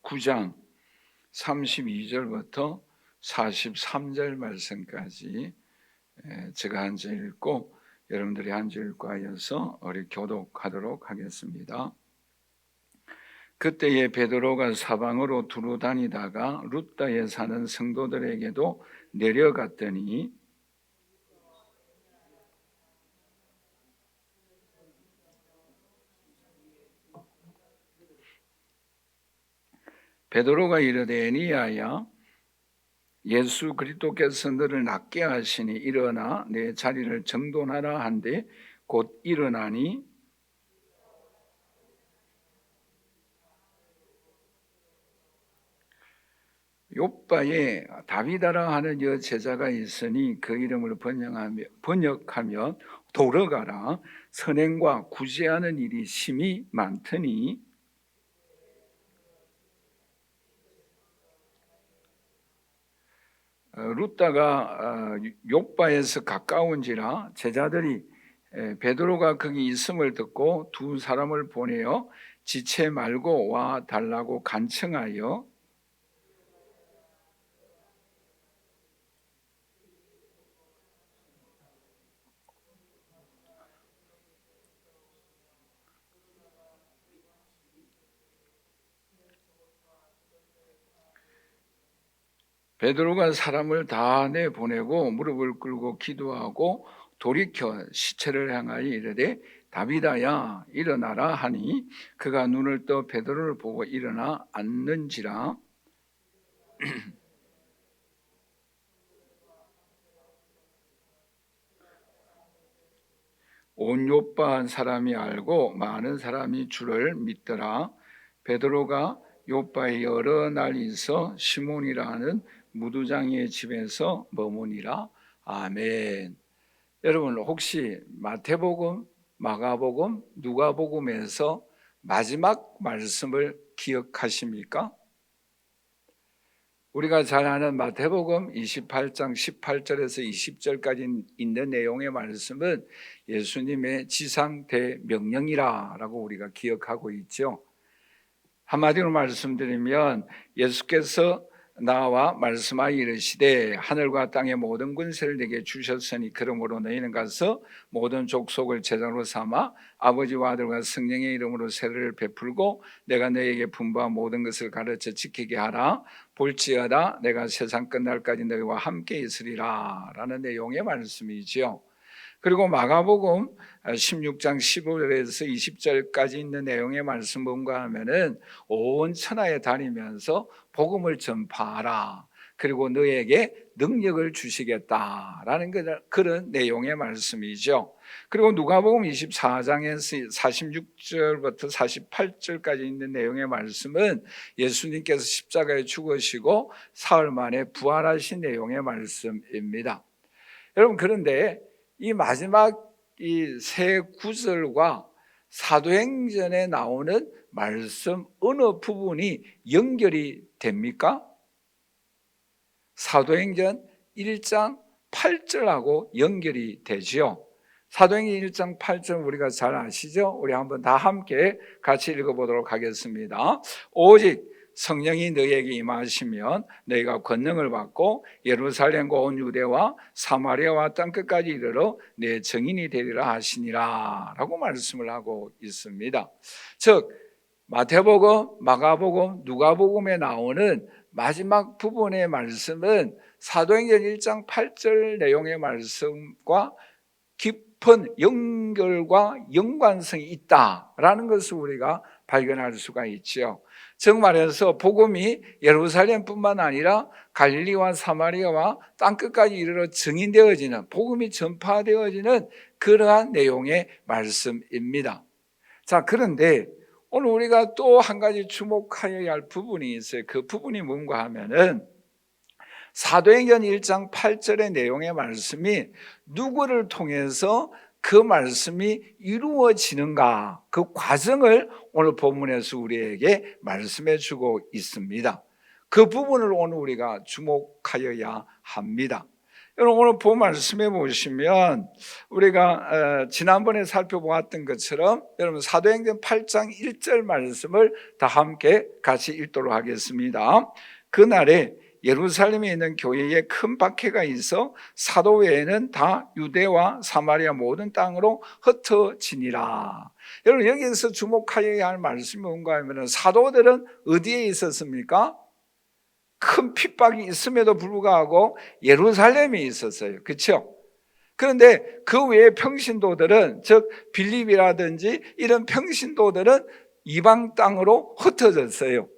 9장 32절부터 43절 말씀까지 제가 한 절 읽고 여러분들이 한 절 읽고 하여서 우리 교독하도록 하겠습니다. 그때에 베드로가 사방으로 두루 다니다가 룻다에 사는 성도들에게도 내려갔더니 베드로가 이르되 에니야야 예수 그리스도께서 너를 낫게 하시니 일어나 내 자리를 정돈하라 한데 곧 일어나니 욥바에 다비다라 하는 제자가 있으니 그 이름을 번역하면 돌아가라. 선행과 구제하는 일이 심히 많더니 룻다가 욥바에서 가까운지라 제자들이 베드로가 거기 있음을 듣고 두 사람을 보내어 지체 말고 와 달라고 간청하여 베드로가 사람을 다 내보내고 무릎을 꿇고 기도하고 돌이켜 시체를 향하여 이르되 다비다야 일어나라 하니 그가 눈을 떠 베드로를 보고 일어나 앉는지라. 온 욥바 사람이 알고 많은 사람이 주를 믿더라. 베드로가 욥바에 여러 날 있어 시몬이라는 무두장이의 집에서 머무니라. 아멘. 여러분 혹시 마태복음, 마가복음, 누가복음에서 마지막 말씀을 기억하십니까? 우리가 잘 아는 마태복음 28장 18절에서 20절까지 있는 내용의 말씀은 예수님의 지상 대명령이라고 우리가 기억하고 있죠. 한마디로 말씀드리면 예수께서 나와 말씀하여 이르시되 하늘과 땅의 모든 권세를 내게 주셨으니 그러므로 너희는 가서 모든 족속을 제자로 삼아 아버지와 아들과 성령의 이름으로 세례를 베풀고 내가 너희에게 분부한 모든 것을 가르쳐 지키게 하라. 볼지어다 내가 세상 끝날까지 너희와 함께 있으리라 라는 내용의 말씀이지요. 그리고 마가복음 16장 15절에서 20절까지 있는 내용의 말씀 뭔가 하면은 온 천하에 다니면서 복음을 전파하라. 그리고 너에게 능력을 주시겠다라는 그런 내용의 말씀이죠. 그리고 누가복음 24장에서 46절부터 48절까지 있는 내용의 말씀은 예수님께서 십자가에 죽으시고 사흘 만에 부활하신 내용의 말씀입니다. 여러분 그런데 이 마지막 이 세 구절과 사도행전에 나오는 말씀 어느 부분이 연결이 됩니까? 사도행전 1장 8절하고 연결이 되죠. 사도행전 1장 8절 우리가 잘 아시죠? 우리 한번 다 함께 같이 읽어보도록 하겠습니다. 오직 성령이 너희에게 임하시면 너희가 권능을 받고 예루살렘과 온 유대와 사마리아와 땅끝까지 이르러 내 증인이 되리라 하시니라 라고 말씀을 하고 있습니다. 즉 마태복음, 마가복음, 누가복음에 나오는 마지막 부분의 말씀은 사도행전 1장 8절 내용의 말씀과 깊은 연결과 연관성이 있다라는 것을 우리가 발견할 수가 있죠. 즉 말해서 복음이 예루살렘뿐만 아니라 갈릴리와 사마리아와 땅끝까지 이르러 증인되어지는, 복음이 전파되어지는 그러한 내용의 말씀입니다. 자, 그런데 오늘 우리가 또 한 가지 주목하여야 할 부분이 있어요. 그 부분이 뭔가 하면은 사도행전 1장 8절의 내용의 말씀이 누구를 통해서 그 말씀이 이루어지는가, 그 과정을 오늘 본문에서 우리에게 말씀해 주고 있습니다. 그 부분을 오늘 우리가 주목하여야 합니다. 여러분 오늘 본 말씀해 보시면 우리가 지난번에 살펴보았던 것처럼 여러분 사도행전 8장 1절 말씀을 다 함께 같이 읽도록 하겠습니다. 그날에 예루살렘에 있는 교회에 큰 박해가 있어 사도 외에는 다 유대와 사마리아 모든 땅으로 흩어지니라. 여러분 여기에서 주목하여야 할 말씀이 뭔가 하면 사도들은 어디에 있었습니까? 큰 핍박이 있음에도 불구하고 예루살렘에 있었어요. 그렇죠? 그런데 그 외에 평신도들은 즉 빌립이라든지 이런 평신도들은 이방 땅으로 흩어졌어요.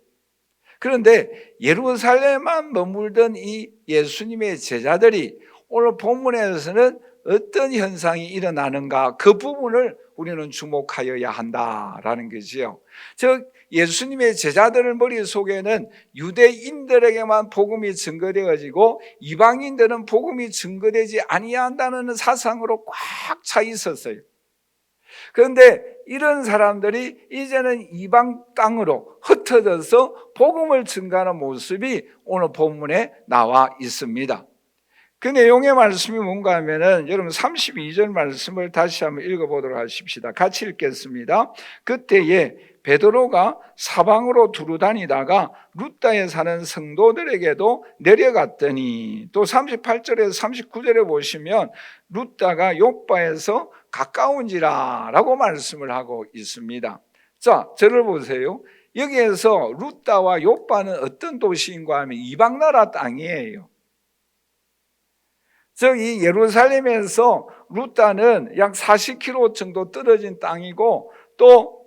그런데 예루살렘만 머물던 이 예수님의 제자들이 오늘 본문에서는 어떤 현상이 일어나는가, 그 부분을 우리는 주목하여야 한다라는 거지요. 즉 예수님의 제자들의 머릿속에는 유대인들에게만 복음이 증거되어지고 이방인들은 복음이 증거되지 아니한다는 사상으로 꽉 차 있었어요. 그런데 이런 사람들이 이제는 이방 땅으로 흩어져서 복음을 증거하는 모습이 오늘 본문에 나와 있습니다. 그 내용의 말씀이 뭔가 하면은 여러분 32절 말씀을 다시 한번 읽어보도록 하십시다. 같이 읽겠습니다. 그때에 베드로가 사방으로 두루다니다가 루다에 사는 성도들에게도 내려갔더니, 또 38절에서 39절에 보시면 루다가 욥바에서 가까운지라 라고 말씀을 하고 있습니다. 자, 저를 보세요. 여기에서 루다와 욥바는 어떤 도시인가 하면 이방나라 땅이에요. 즉 이 예루살렘에서 루다는 약 40km 정도 떨어진 땅이고, 또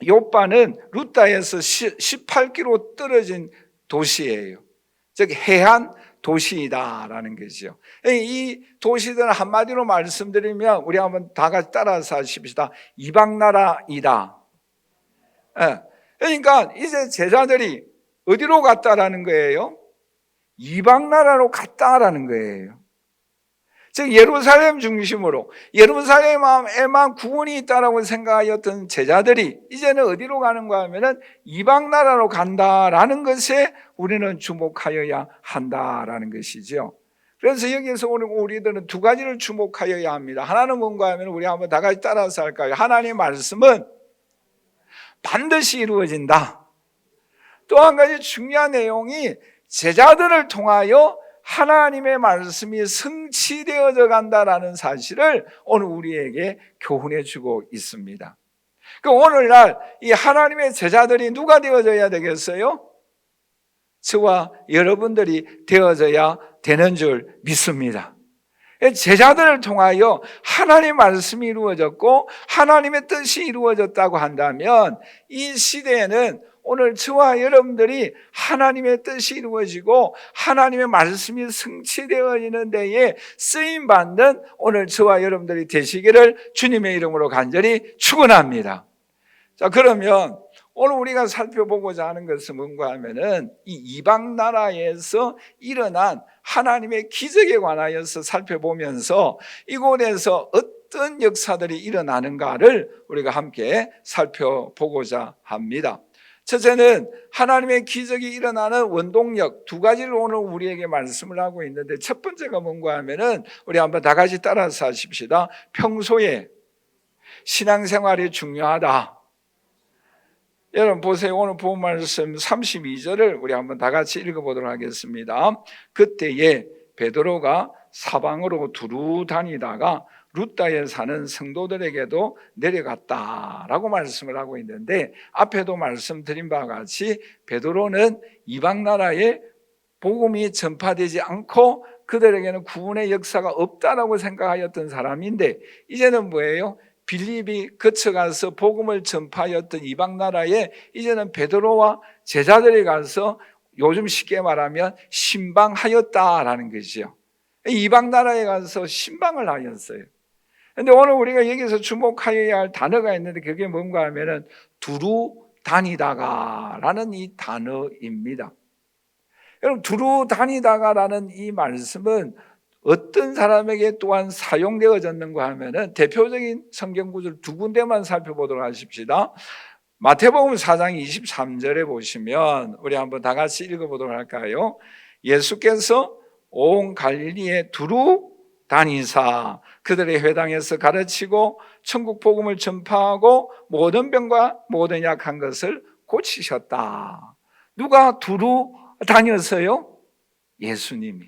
욥바는 루다에서 18km 떨어진 도시예요. 즉 해안 도시이다라는 거죠. 이 도시들은 한마디로 말씀드리면 우리 한번 다 같이 따라서 하십시다. 이방나라이다. 그러니까 이제 제자들이 어디로 갔다라는 거예요? 이방나라로 갔다라는 거예요. 즉 예루살렘 중심으로 예루살렘에만 구원이 있다라고 생각하였던 제자들이 이제는 어디로 가는가 하면은 이방 나라로 간다라는 것에 우리는 주목하여야 한다라는 것이죠. 그래서 여기에서 오늘 우리들은 두 가지를 주목하여야 합니다. 하나는 뭔가 하면 우리 한번 다 같이 따라서 할까요? 하나님의 말씀은 반드시 이루어진다. 또 한 가지 중요한 내용이 제자들을 통하여 하나님의 말씀이 성취되어져 간다라는 사실을 오늘 우리에게 교훈해 주고 있습니다. 그 오늘날 이 하나님의 제자들이 누가 되어져야 되겠어요? 저와 여러분들이 되어져야 되는 줄 믿습니다. 제자들을 통하여 하나님의 말씀이 이루어졌고 하나님의 뜻이 이루어졌다고 한다면 이 시대에는 오늘 저와 여러분들이 하나님의 뜻이 이루어지고 하나님의 말씀이 성취되어지는 데에 쓰임받는 오늘 저와 여러분들이 되시기를 주님의 이름으로 간절히 축원합니다. 자, 그러면 오늘 우리가 살펴보고자 하는 것은 뭔가 하면은 이 이방 나라에서 일어난 하나님의 기적에 관하여서 살펴보면서 이곳에서 어떤 역사들이 일어나는가를 우리가 함께 살펴보고자 합니다. 첫째는 하나님의 기적이 일어나는 원동력 두 가지를 오늘 우리에게 말씀을 하고 있는데, 첫 번째가 뭔가 하면은 우리 한번 다 같이 따라서 하십시다. 평소에 신앙생활이 중요하다. 여러분 보세요. 오늘 본 말씀 32절을 우리 한번 다 같이 읽어보도록 하겠습니다. 그때에 베드로가 사방으로 두루 다니다가 루다에 사는 성도들에게도 내려갔다라고 말씀을 하고 있는데, 앞에도 말씀드린 바와 같이 베드로는 이방 나라에 복음이 전파되지 않고 그들에게는 구원의 역사가 없다라고 생각하였던 사람인데, 이제는 뭐예요? 빌립이 거쳐가서 복음을 전파하였던 이방 나라에 이제는 베드로와 제자들이 가서 요즘 쉽게 말하면 신방하였다라는 것이죠. 이방 나라에 가서 신방을 하였어요. 그런데 오늘 우리가 여기서 주목하여야 할 단어가 있는데, 그게 뭔가 하면은 두루 다니다가 라는 이 단어입니다. 여러분, 두루 다니다가 라는 이 말씀은 어떤 사람에게 또한 사용되어졌는가 하면은 대표적인 성경 구절 두 군데만 살펴보도록 하십시다. 마태복음 4장 23절에 보시면 우리 한번 다 같이 읽어보도록 할까요? 예수께서 온 갈릴리에 두루 다니사 그들의 회당에서 가르치고 천국 복음을 전파하고 모든 병과 모든 약한 것을 고치셨다. 누가 두루 다녔어요? 예수님이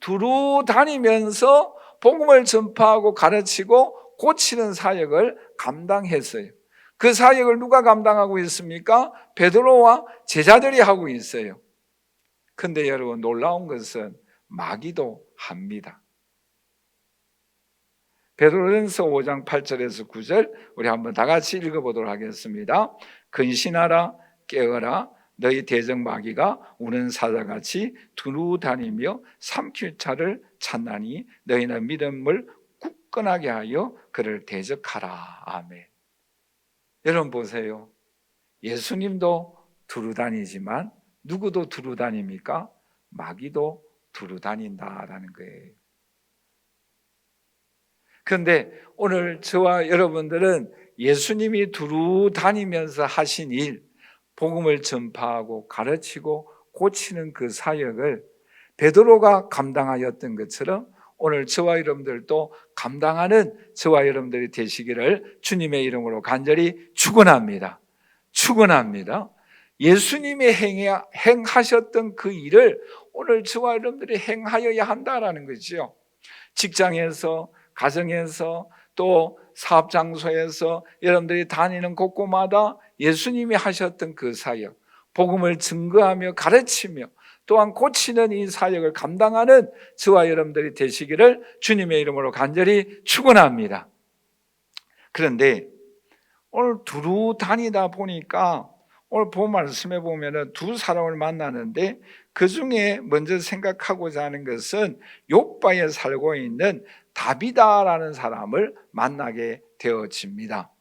두루 다니면서 복음을 전파하고 가르치고 고치는 사역을 감당했어요. 그 사역을 누가 감당하고 있습니까? 베드로와 제자들이 하고 있어요. 근데 여러분, 놀라운 것은 마귀도 합니다. 베드로전서 5장 8절에서 9절 우리 한번 다 같이 읽어보도록 하겠습니다. 근신하라, 깨어라, 너희 대적 마귀가 우는 사자같이 두루 다니며 삼킬 자를 찾나니 너희는 믿음을 굳건하게 하여 그를 대적하라. 아멘. 여러분 보세요. 예수님도 두루 다니지만 누구도 두루 다닙니까? 마귀도 두루 다닌다라는 거예요. 그런데 오늘 저와 여러분들은 예수님이 두루 다니면서 하신 일, 복음을 전파하고 가르치고 고치는 그 사역을 베드로가 감당하였던 것처럼 오늘 저와 여러분들도 감당하는 저와 여러분들이 되시기를 주님의 이름으로 간절히 축원합니다. 축원합니다. 예수님이 행하셨던 그 일을 오늘 저와 여러분들이 행하여야 한다라는 거죠. 직장에서, 가정에서, 또 사업 장소에서 여러분들이 다니는 곳곳마다 예수님이 하셨던 그 사역, 복음을 증거하며 가르치며 또한 고치는 이 사역을 감당하는 저와 여러분들이 되시기를 주님의 이름으로 간절히 축원합니다. 그런데 오늘 두루 다니다 보니까 오늘 본 말씀에 보면은 두 사람을 만나는데 그 중에 먼저 생각하고자 하는 것은 욥바에 살고 있는 다비다라는 사람을 만나게 되어집니다.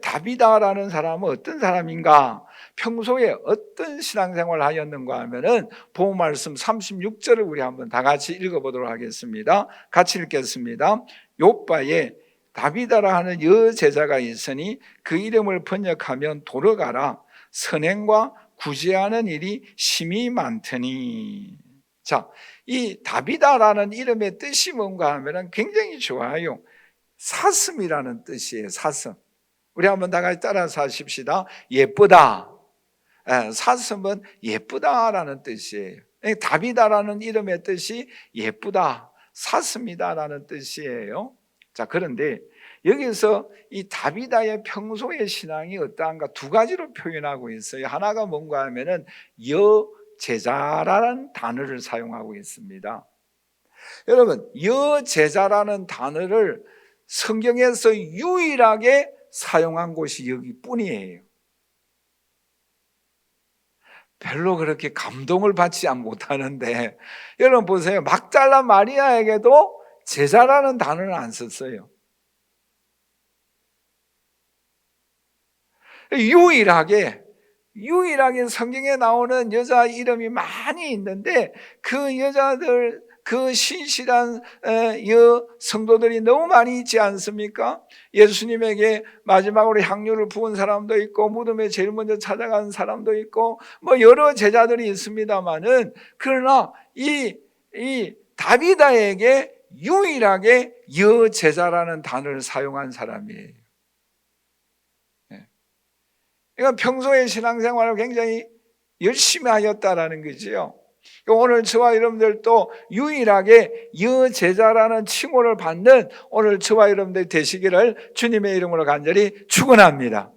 다비다라는 사람은 어떤 사람인가? 평소에 어떤 신앙생활을 하였는가 하면은 본 말씀 36절을 우리 한번 다 같이 읽어보도록 하겠습니다. 같이 읽겠습니다. 욥바에 다비다라 하는 여제자가 있으니 그 이름을 번역하면 돌아가라. 선행과 구제하는 일이 심히 많더니. 자, 이 다비다라는 이름의 뜻이 뭔가 하면 굉장히 좋아요. 사슴이라는 뜻이에요. 사슴. 우리 한번 다 같이 따라서 하십시다. 예쁘다. 사슴은 예쁘다라는 뜻이에요. 다비다라는 이름의 뜻이 예쁘다, 사슴이다라는 뜻이에요. 자, 그런데 여기서 이 다비다의 평소의 신앙이 어떠한가 두 가지로 표현하고 있어요. 하나가 뭔가 하면은 여제자라는 단어를 사용하고 있습니다. 여러분, 여제자라는 단어를 성경에서 유일하게 사용한 곳이 여기뿐이에요. 별로 그렇게 감동을 받지 못하는데 여러분 보세요. 막달라 마리아에게도 제자라는 단어는 안 썼어요. 유일하게 성경에 나오는 여자 이름이 많이 있는데 그 여자들, 그 신실한 성도들이 너무 많이 있지 않습니까? 예수님에게 마지막으로 향유를 부은 사람도 있고 무덤에 제일 먼저 찾아간 사람도 있고 뭐 여러 제자들이 있습니다만은 그러나 이 다비다에게 유일하게 여제자라는 단어를 사용한 사람이에요. 그러니까 평소에 신앙생활을 굉장히 열심히 하였다라는 거지요. 오늘 저와 여러분들도 유일하게 여제자라는 칭호를 받는 오늘 저와 여러분들 되시기를 주님의 이름으로 간절히 축원합니다.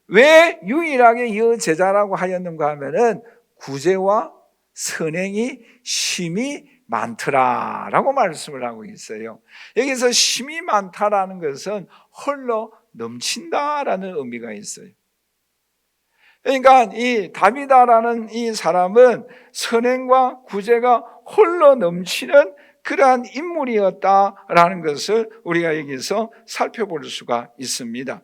왜 유일하게 여제자라고 하였는가 하면은 구제와 선행이 심히 많더라라고 말씀을 하고 있어요. 여기서 심히 많다라는 것은 흘러 넘친다라는 의미가 있어요. 그러니까 이 다비다라는 이 사람은 선행과 구제가 홀로 넘치는 그러한 인물이었다라는 것을 우리가 여기서 살펴볼 수가 있습니다.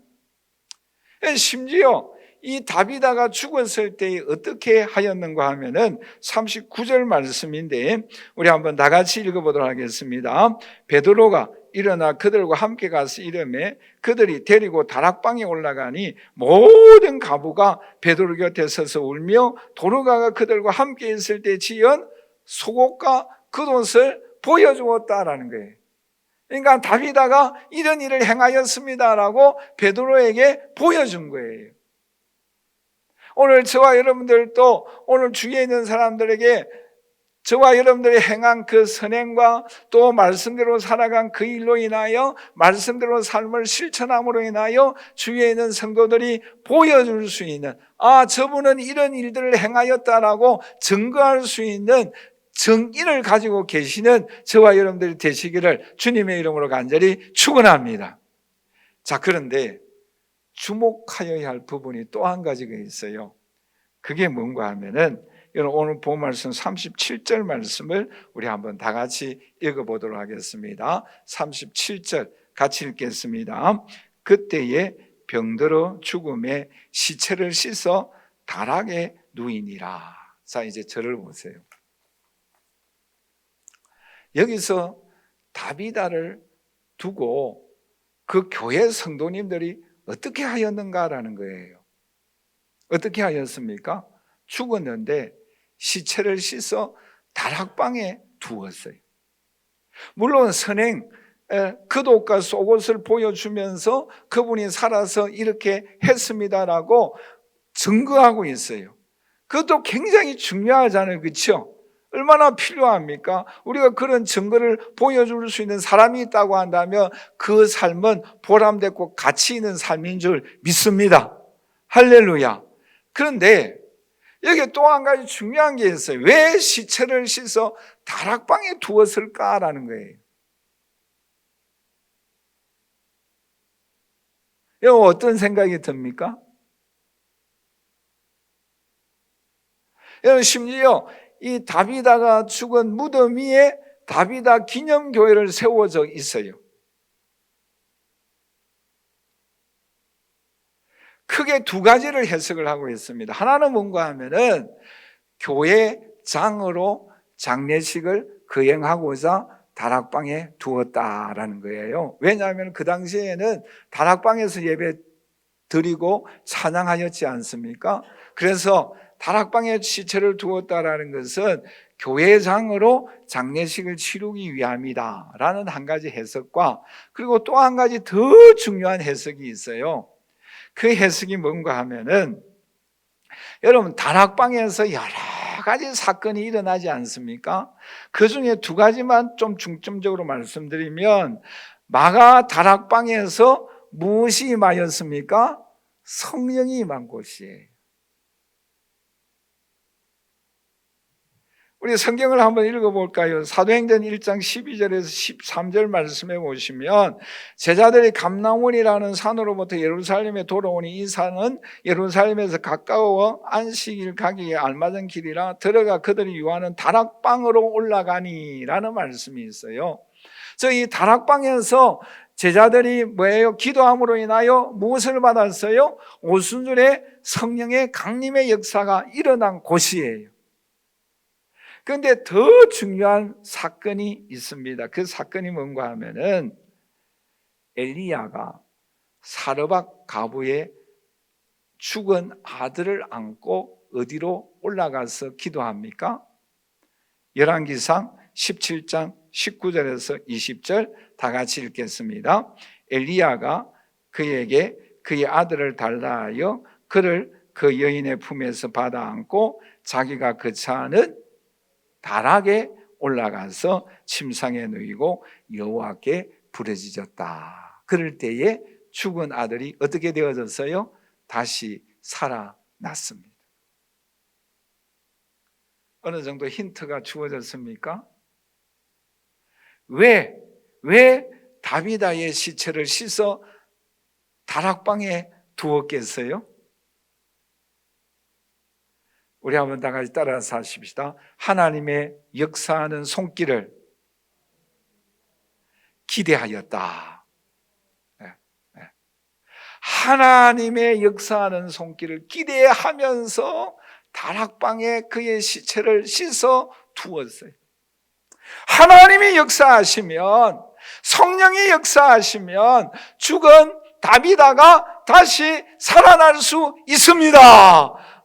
심지어 이 다비다가 죽었을 때 어떻게 하였는가 하면은 39절 말씀인데 우리 한번 다 같이 읽어보도록 하겠습니다. 베드로가 일어나 그들과 함께 가서 이르매 그들이 데리고 다락방에 올라가니 모든 가부가 베드로 곁에 서서 울며 도르가가 그들과 함께 있을 때 지은 속옷과 겉옷을 보여주었다라는 거예요. 그러니까 다비다가 이런 일을 행하였습니다라고 베드로에게 보여준 거예요. 오늘 저와 여러분들도 오늘 주위에 있는 사람들에게 저와 여러분들이 행한 그 선행과 또 말씀대로 살아간 그 일로 인하여 말씀대로 삶을 실천함으로 인하여 주위에 있는 성도들이 보여줄 수 있는, 저분은 이런 일들을 행하였다라고 증거할 수 있는 정의를 가지고 계시는 저와 여러분들이 되시기를 주님의 이름으로 간절히 축원합니다. 자, 그런데 주목하여야 할 부분이 또 한 가지가 있어요. 그게 뭔가 하면은 여러분 오늘 본 말씀 37절 말씀을 우리 한번 다 같이 읽어보도록 하겠습니다. 37절 같이 읽겠습니다. 그때에 병들어 죽음에 시체를 씻어 다락에 누이니라. 자, 이제 저를 보세요. 여기서 다비다를 두고 그 교회 성도님들이 어떻게 하였는가라는 거예요. 어떻게 하였습니까? 죽었는데 시체를 씻어 다락방에 두었어요. 물론 선행, 겉옷과 속옷을 보여주면서 그분이 살아서 이렇게 했습니다라고 증거하고 있어요. 그것도 굉장히 중요하잖아요. 그렇죠? 얼마나 필요합니까? 우리가 그런 증거를 보여줄 수 있는 사람이 있다고 한다면 그 삶은 보람되고 가치 있는 삶인 줄 믿습니다. 할렐루야. 그런데 여기 또 한 가지 중요한 게 있어요. 왜 시체를 씻어 다락방에 두었을까라는 거예요. 여러분 어떤 생각이 듭니까? 여러분 심지어 이 다비다가 죽은 무덤 위에 다비다 기념교회를 세워져 있어요. 크게 두 가지를 해석을 하고 있습니다. 하나는 뭔가 하면은 교회장으로 장례식을 거행하고자 다락방에 두었다라는 거예요. 왜냐하면 그 당시에는 다락방에서 예배 드리고 찬양하였지 않습니까? 그래서 다락방에 시체를 두었다라는 것은 교회장으로 장례식을 치르기 위함이다라는 한 가지 해석과 그리고 또 한 가지 더 중요한 해석이 있어요. 그 해석이 뭔가 하면은 여러분 다락방에서 여러 가지 사건이 일어나지 않습니까? 그 중에 두 가지만 좀 중점적으로 말씀드리면 마가 다락방에서 무엇이 임하였습니까? 성령이 임한 곳이에요. 우리 성경을 한번 읽어볼까요? 사도행전 1장 12절에서 13절 말씀해 보시면 제자들이 감람원이라는 산으로부터 예루살렘에 돌아오니 이 산은 예루살렘에서 가까워 안식일 가기에 알맞은 길이라 들어가 그들이 유하는 다락방으로 올라가니 라는 말씀이 있어요. 그래서 이 다락방에서 제자들이 뭐예요? 기도함으로 인하여 무엇을 받았어요? 오순절에 성령의 강림의 역사가 일어난 곳이에요. 그런데 더 중요한 사건이 있습니다. 그 사건이 뭔가 하면은 엘리야가 사르밧 가부의 죽은 아들을 안고 어디로 올라가서 기도합니까? 열왕기상 17장 19절에서 20절 다 같이 읽겠습니다. 엘리야가 그에게 그의 아들을 달라 하여 그를 그 여인의 품에서 받아 안고 자기가 거처하는 다락에 올라가서 침상에 누이고 여호와께 부르짖었다. 그럴 때에 죽은 아들이 어떻게 되어졌어요? 다시 살아났습니다. 어느 정도 힌트가 주어졌습니까? 왜 다비다의 시체를 씻어 다락방에 두었겠어요? 우리 한번 다 같이 따라서 하십시다. 하나님의 역사하는 손길을 기대하였다. 하나님의 역사하는 손길을 기대하면서 다락방에 그의 시체를 씻어 두었어요. 하나님이 역사하시면 성령이 역사하시면 죽은 다비다가 다시 살아날 수 있습니다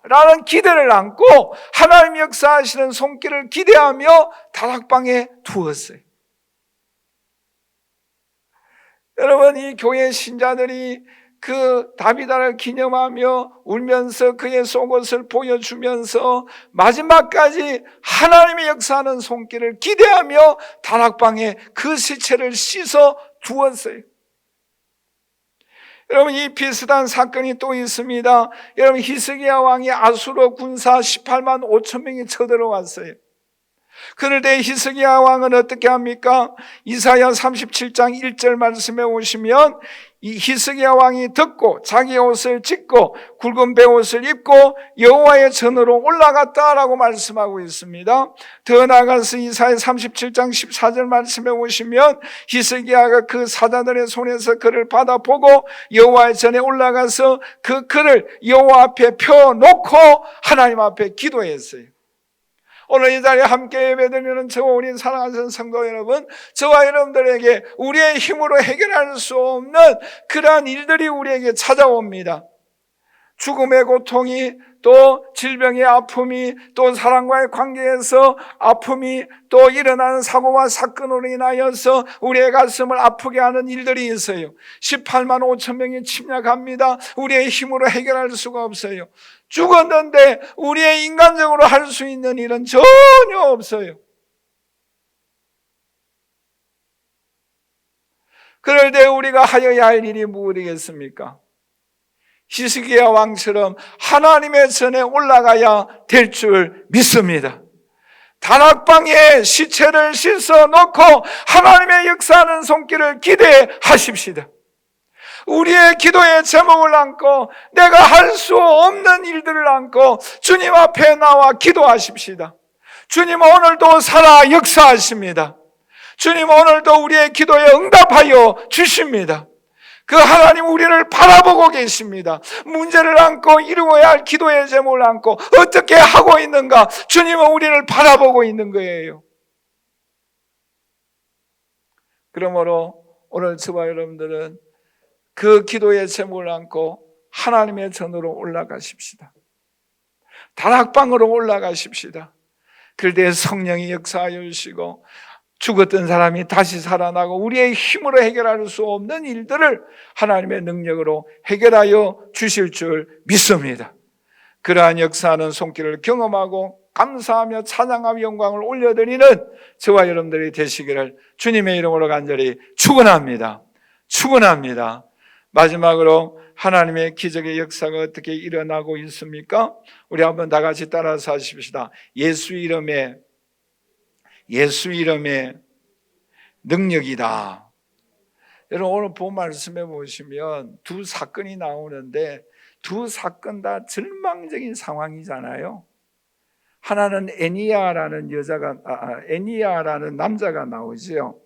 라는 기대를 안고 하나님 역사하시는 손길을 기대하며 다락방에 두었어요. 여러분, 이 교회 신자들이 그 다비다를 기념하며 울면서 그의 속옷을 보여주면서 마지막까지 하나님의 역사하는 손길을 기대하며 다락방에 그 시체를 씻어 두었어요. 여러분, 이 비슷한 사건이 또 있습니다. 여러분, 히스기야 왕이 아수르 군사 18만 5천 명이 쳐들어왔어요. 그럴 때 히스기야 왕은 어떻게 합니까? 이사야 37장 1절 말씀에 오시면 이 히스기야 왕이 듣고 자기 옷을 찢고 굵은 베옷을 입고 여호와의 전으로 올라갔다라고 말씀하고 있습니다. 더 나아가서 이사야 37장 14절 말씀에 오시면 히스기야가 그 사자들의 손에서 그를 받아보고 여호와의 전에 올라가서 그 글을 여호와 앞에 펴놓고 하나님 앞에 기도했어요. 오늘 이 자리에 함께 예배드리는 저와 우리 사랑하는 성도 여러분, 저와 여러분들에게 우리의 힘으로 해결할 수 없는 그러한 일들이 우리에게 찾아옵니다. 죽음의 고통이, 또 질병의 아픔이, 또 사람과의 관계에서 아픔이, 또 일어나는 사고와 사건으로 인하여서 우리의 가슴을 아프게 하는 일들이 있어요. 18만 5천 명이 침략합니다. 우리의 힘으로 해결할 수가 없어요. 죽었는데 우리의 인간적으로 할 수 있는 일은 전혀 없어요. 그럴 때 우리가 하여야 할 일이 무엇이겠습니까? 히스기야 왕처럼 하나님의 전에 올라가야 될 줄 믿습니다. 다락방에 시체를 씻어 놓고 하나님의 역사하는 손길을 기대하십시다. 우리의 기도의 제목을 안고 내가 할 수 없는 일들을 안고 주님 앞에 나와 기도하십시다. 주님 오늘도 살아 역사하십니다. 주님 오늘도 우리의 기도에 응답하여 주십니다. 그 하나님 우리를 바라보고 계십니다. 문제를 안고 이루어야 할 기도의 제목을 안고 어떻게 하고 있는가? 주님은 우리를 바라보고 있는 거예요. 그러므로 오늘 저와 여러분들은 그 기도의 제목을 안고 하나님의 전으로 올라가십시다. 다락방으로 올라가십시다. 그럴 때 성령이 역사하여 주시고 죽었던 사람이 다시 살아나고 우리의 힘으로 해결할 수 없는 일들을 하나님의 능력으로 해결하여 주실 줄 믿습니다. 그러한 역사하는 손길을 경험하고 감사하며 찬양하며 영광을 올려드리는 저와 여러분들이 되시기를 주님의 이름으로 간절히 축원합니다. 축원합니다. 마지막으로 하나님의 기적의 역사가 어떻게 일어나고 있습니까? 우리 한번 다 같이 따라서 하십시다. 예수 이름의 능력이다. 여러분 오늘 본 말씀해 보시면 두 사건이 나오는데 두 사건 다 절망적인 상황이잖아요. 하나는 애니야라는 남자가 나오지요.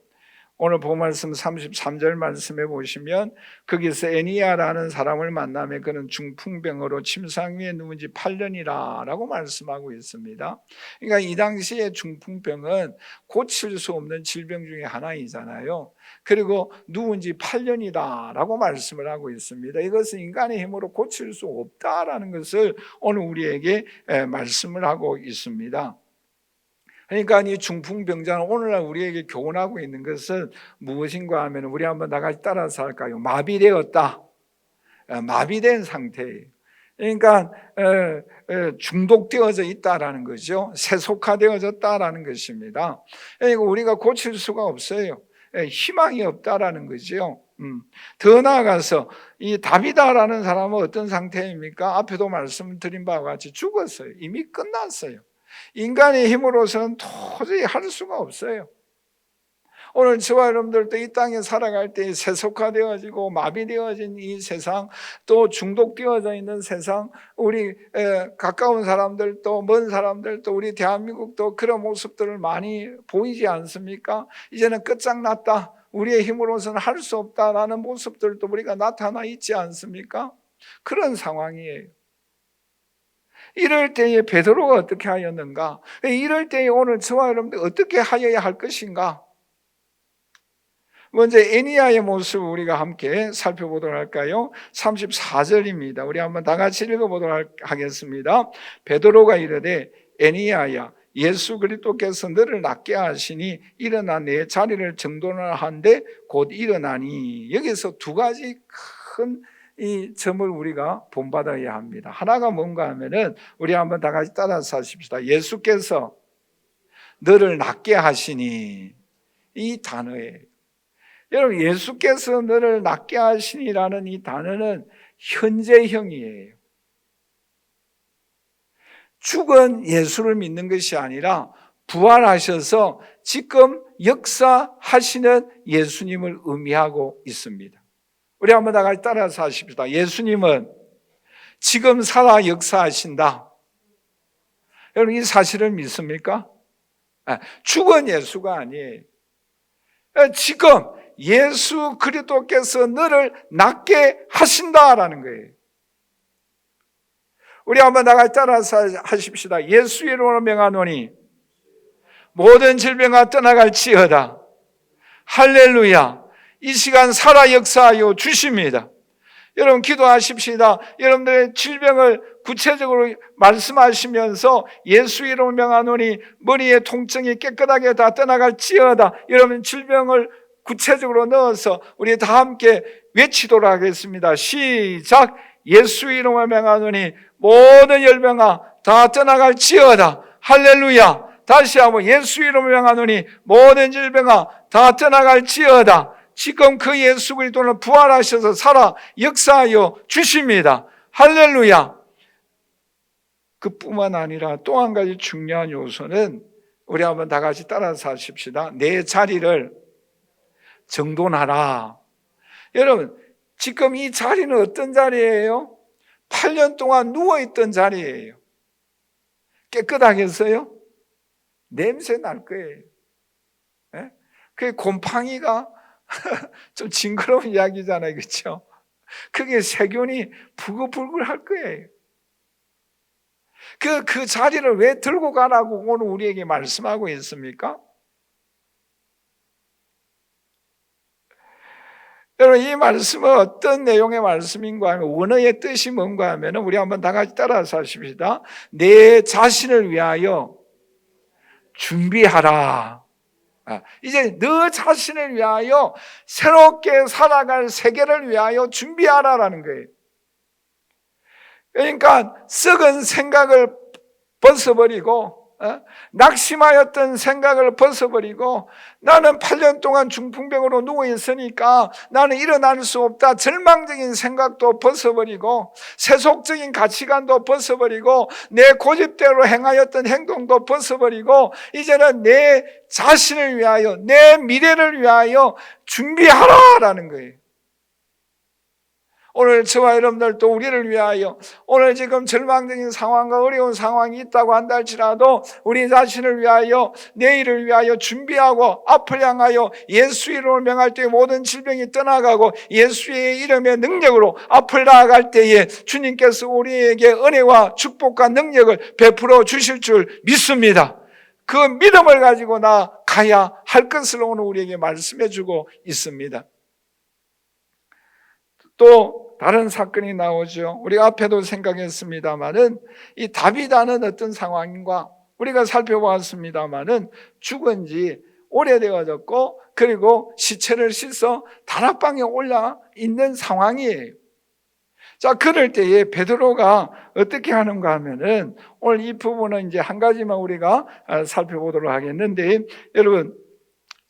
오늘 본 말씀 33절 말씀해 보시면 거기서 애니야라는 사람을 만나면 그는 중풍병으로 침상 위에 누운 지 8년이라 라고 말씀하고 있습니다. 그러니까 이 당시에 중풍병은 고칠 수 없는 질병 중에 하나이잖아요. 그리고 누운 지 8년이다 라고 말씀을 하고 있습니다. 이것은 인간의 힘으로 고칠 수 없다라는 것을 오늘 우리에게 말씀을 하고 있습니다. 그러니까 이 중풍병자는 오늘날 우리에게 교훈하고 있는 것은 무엇인가 하면 우리 한번 다 같이 따라서 할까요? 마비되었다. 마비된 상태예요. 그러니까 중독되어져 있다라는 거죠. 세속화되어졌다라는 것입니다. 그러니까 우리가 고칠 수가 없어요. 희망이 없다라는 거죠. 더 나아가서 이 다비다라는 사람은 어떤 상태입니까? 앞에도 말씀드린 바와 같이 죽었어요. 이미 끝났어요. 인간의 힘으로서는 도저히 할 수가 없어요. 오늘 저와 여러분들도 이 땅에 살아갈 때 세속화되어지고 마비되어진 이 세상, 또 중독되어져 있는 세상, 우리 가까운 사람들 또 먼 사람들 또 우리 대한민국도 그런 모습들을 많이 보이지 않습니까? 이제는 끝장났다, 우리의 힘으로서는 할 수 없다라는 모습들도 우리가 나타나 있지 않습니까? 그런 상황이에요. 이럴 때에 베드로가 어떻게 하였는가? 이럴 때에 오늘 저와 여러분들 어떻게 하여야 할 것인가? 먼저 에니야의 모습을 우리가 함께 살펴보도록 할까요? 34절입니다. 우리 한번 다 같이 읽어보도록 하겠습니다. 베드로가 이르되 에니야야 예수 그리스도께서 너를 낫게 하시니 일어나 내 자리를 정돈을 한데 곧 일어나니. 여기서 두 가지 큰 이 점을 우리가 본받아야 합니다. 하나가 뭔가 하면은 우리 한번 다 같이 따라서 하십시다. 예수께서 너를 낫게 하시니. 이 단어예요. 여러분, 예수께서 너를 낫게 하시니라는 이 단어는 현재형이에요. 죽은 예수를 믿는 것이 아니라 부활하셔서 지금 역사하시는 예수님을 의미하고 있습니다. 우리 한번 다 같이 따라서 하십시다. 예수님은 지금 살아 역사하신다. 여러분, 이 사실을 믿습니까? 죽은 예수가 아니에요. 지금 예수 그리스도께서 너를 낫게 하신다라는 거예요. 우리 한번 다 같이 따라서 하십시다. 예수 이름으로 명하노니 모든 질병아 떠나갈지어다. 할렐루야. 이 시간 살아 역사하여 주십니다. 여러분 기도하십시다. 여러분들의 질병을 구체적으로 말씀하시면서 예수 이름으로 명하노니 머리의 통증이 깨끗하게 다 떠나갈지어다. 여러분 질병을 구체적으로 넣어서 우리 다 함께 외치도록 하겠습니다. 시작. 예수 이름으로 명하노니 모든 열병아 다 떠나갈지어다. 할렐루야. 다시 한번 예수 이름으로 명하노니 모든 질병아 다 떠나갈지어다. 지금 그 예수 그리스도는 부활하셔서 살아 역사하여 주십니다. 할렐루야. 그뿐만 아니라 또 한 가지 중요한 요소는 우리 한번 다 같이 따라서 하십시다. 내 자리를 정돈하라. 여러분 지금 이 자리는 어떤 자리예요? 8년 동안 누워있던 자리예요. 깨끗하겠어요? 냄새 날 거예요. 네? 그게 곰팡이가 좀 징그러운 이야기잖아요. 그렇죠? 그게 세균이 부글부글 할 거예요. 그 자리를 왜 들고 가라고 오늘 우리에게 말씀하고 있습니까? 여러분 이 말씀은 어떤 내용의 말씀인가 하면 원어의 뜻이 뭔가 하면 우리 한번 다 같이 따라서 하십시다. 내 자신을 위하여 준비하라. 이제 너 자신을 위하여 새롭게 살아갈 세계를 위하여 준비하라라는 거예요. 그러니까 썩은 생각을 벗어버리고 낙심하였던 생각을 벗어버리고 나는 8년 동안 중풍병으로 누워있으니까 나는 일어날 수 없다. 절망적인 생각도 벗어버리고 세속적인 가치관도 벗어버리고 내 고집대로 행하였던 행동도 벗어버리고 이제는 내 자신을 위하여 내 미래를 위하여 준비하라라는 거예요. 오늘 저와 여러분들도 우리를 위하여 오늘 지금 절망적인 상황과 어려운 상황이 있다고 한다 할지라도 우리 자신을 위하여 내일을 위하여 준비하고 앞을 향하여 예수 이름을 명할 때 모든 질병이 떠나가고 예수의 이름의 능력으로 앞을 나아갈 때에 주님께서 우리에게 은혜와 축복과 능력을 베풀어 주실 줄 믿습니다. 그 믿음을 가지고 나가야 할 것을 오늘 우리에게 말씀해 주고 있습니다. 또 다른 사건이 나오죠. 우리가 앞에도 생각했습니다마는 이 다비다는 어떤 상황인가 우리가 살펴보았습니다마는 죽은 지 오래되어졌고 그리고 시체를 씻어 다락방에 올라 있는 상황이에요. 자, 그럴 때에 베드로가 어떻게 하는가 하면은 오늘 이 부분은 이제 한 가지만 우리가 살펴보도록 하겠는데 여러분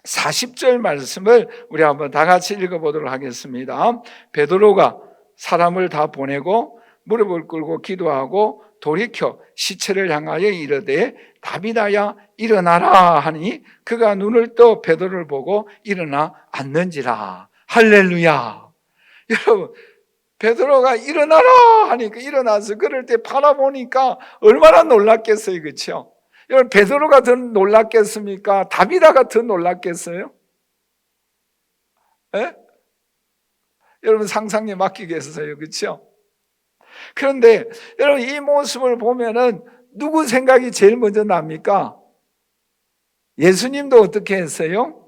40절 말씀을 우리 한번 다 같이 읽어보도록 하겠습니다. 베드로가 사람을 다 보내고 무릎을 꿇고 기도하고 돌이켜 시체를 향하여 이르되 다비다야 일어나라 하니 그가 눈을 떠 베드로를 보고 일어나 앉는지라. 할렐루야. 여러분 베드로가 일어나라 하니까 일어나서 그럴 때 바라보니까 얼마나 놀랐겠어요. 그렇죠? 여러분 베드로가 더 놀랐겠습니까? 다비다가 더 놀랐겠어요? 예? 여러분 상상에 맡기겠어요. 그렇죠? 그런데 여러분 이 모습을 보면은 누구 생각이 제일 먼저 납니까? 예수님도 어떻게 했어요?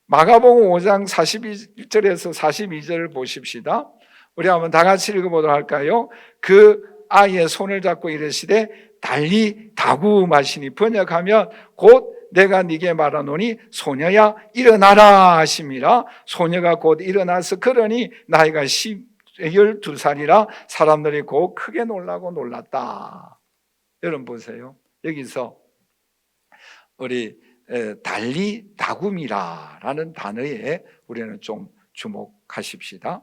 마가복음 5장 41절에서 42절을 보십시다. 우리 한번 다 같이 읽어보도록 할까요? 그 아이의 손을 잡고 이르시되 달리 다구마시니, 번역하면 곧 내가 네게 말하노니 소녀야 일어나라 하심이라. 소녀가 곧 일어나서 걸으니 나이가 12살이라 사람들이 곧 크게 놀라고 놀랐다. 여러분 보세요. 여기서 우리 달리 다굼이라는 단어에 우리는 좀 주목하십시다.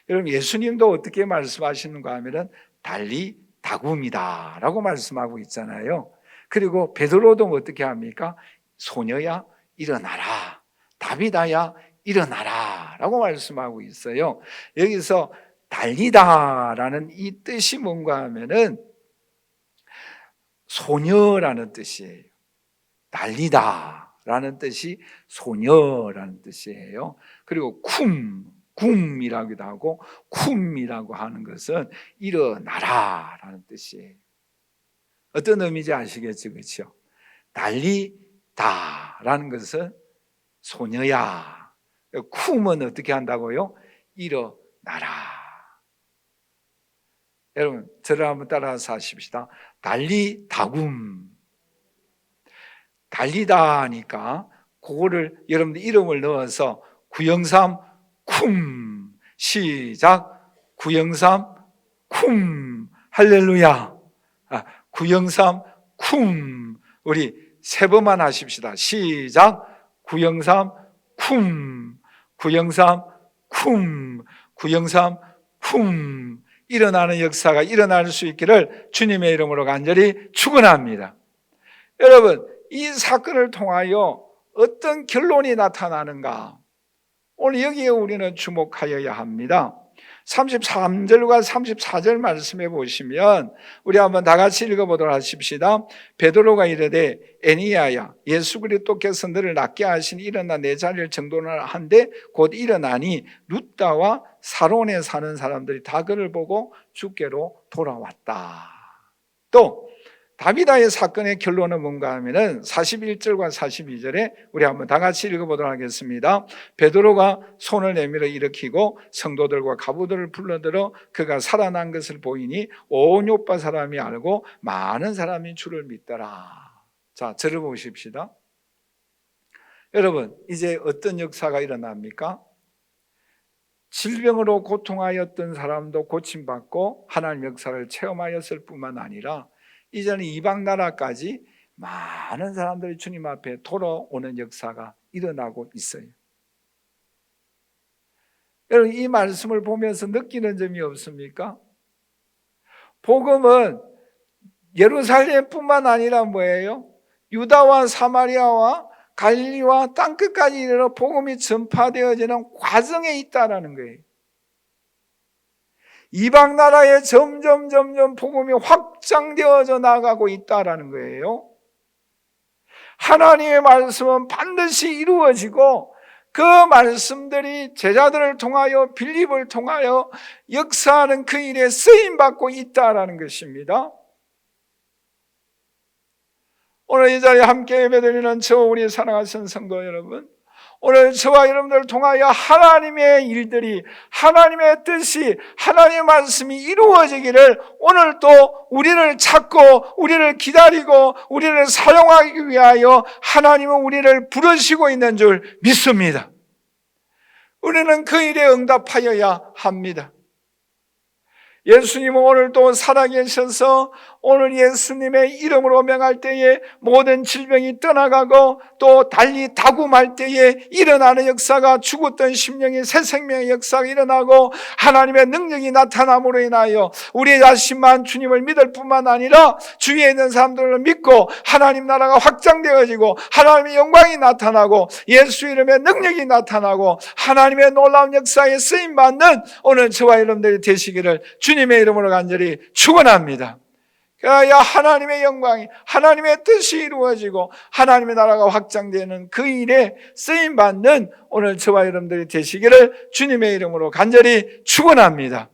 여러분, 예수님도 어떻게 말씀하시는가 하면은 달리 다굼이다 라고 말씀하고 있잖아요. 그리고 베드로도 어떻게 합니까? 소녀야 일어나라, 다비다야 일어나라 라고 말씀하고 있어요. 여기서 달리다라는 이 뜻이 뭔가 하면은 소녀라는 뜻이에요. 달리다라는 뜻이 소녀라는 뜻이에요. 그리고 쿰이라고도 하고 쿰이라고 하는 것은 일어나라라는 뜻이에요. 어떤 의미인지 아시겠죠? 그렇죠? 달리다라는 것은 소녀야. 쿰은 어떻게 한다고요? 일어나라. 여러분, 저를 한번 따라서 하십시다. 달리 다굼. 달리다 하니까 그거를 여러분들 이름을 넣어서 구영삼 쿰. 시작. 구영삼 쿰. 할렐루야. 구영삼 쿰. 우리 세 번만 하십시다. 시작. 구영삼 쿰. 구영삼 쿰. 구영삼 쿰. 일어나는 역사가 일어날 수 있기를 주님의 이름으로 간절히 축원합니다. 여러분, 이 사건을 통하여 어떤 결론이 나타나는가? 오늘 여기에 우리는 주목하여야 합니다. 33절과 34절 말씀해 보시면 우리 한번 다 같이 읽어보도록 하십시다. 베드로가 이르되 에니야야, 예수 그리스도께서 너를 낫게 하시니 일어나 내 자리를 정돈을 한데 곧 일어나니 룻다와 사론에 사는 사람들이 다 그를 보고 주께로 돌아왔다. 또 다비다의 사건의 결론은 뭔가 하면은 41절과 42절에 우리 한번 다 같이 읽어보도록 하겠습니다. 베드로가 손을 내밀어 일으키고 성도들과 가부들을 불러들어 그가 살아난 것을 보이니 온 요파 사람이 알고 많은 사람이 주를 믿더라. 자, 저를 보십시다. 여러분, 이제 어떤 역사가 일어납니까? 질병으로 고통하였던 사람도 고침받고 하나님 역사를 체험하였을 뿐만 아니라 이제는 이방 나라까지 많은 사람들이 주님 앞에 돌아오는 역사가 일어나고 있어요. 여러분, 이 말씀을 보면서 느끼는 점이 없습니까? 복음은 예루살렘뿐만 아니라 뭐예요? 유다와 사마리아와 갈릴리와 땅끝까지 이르러 복음이 전파되어지는 과정에 있다라는 거예요. 이방 나라에 점점 복음이 확장되어져 나가고 있다라는 거예요. 하나님의 말씀은 반드시 이루어지고 그 말씀들이 제자들을 통하여 빌립을 통하여 역사하는 그 일에 쓰임받고 있다라는 것입니다. 오늘 이 자리에 함께 예배드리는 저 우리 사랑하신 성도 여러분, 오늘 저와 여러분들을 통하여 하나님의 일들이, 하나님의 뜻이, 하나님의 말씀이 이루어지기를 오늘도 우리를 찾고 우리를 기다리고 우리를 사용하기 위하여 하나님은 우리를 부르시고 있는 줄 믿습니다. 우리는 그 일에 응답하여야 합니다. 예수님은 오늘도 살아계셔서 오늘 예수님의 이름으로 명할 때에 모든 질병이 떠나가고 또 달리 다굼할 때에 일어나는 역사가 죽었던 심령이 새 생명의 역사가 일어나고 하나님의 능력이 나타남으로 인하여 우리 자신만 주님을 믿을 뿐만 아니라 주위에 있는 사람들을 믿고 하나님 나라가 확장되어지고 하나님의 영광이 나타나고 예수 이름의 능력이 나타나고 하나님의 놀라운 역사에 쓰임받는 오늘 저와 여러분들이 되시기를 주님의 이름으로 간절히 축원합니다. 그래야 하나님의 영광이, 하나님의 뜻이 이루어지고 하나님의 나라가 확장되는 그 일에 쓰임받는 오늘 저와 여러분들이 되시기를 주님의 이름으로 간절히 축원합니다.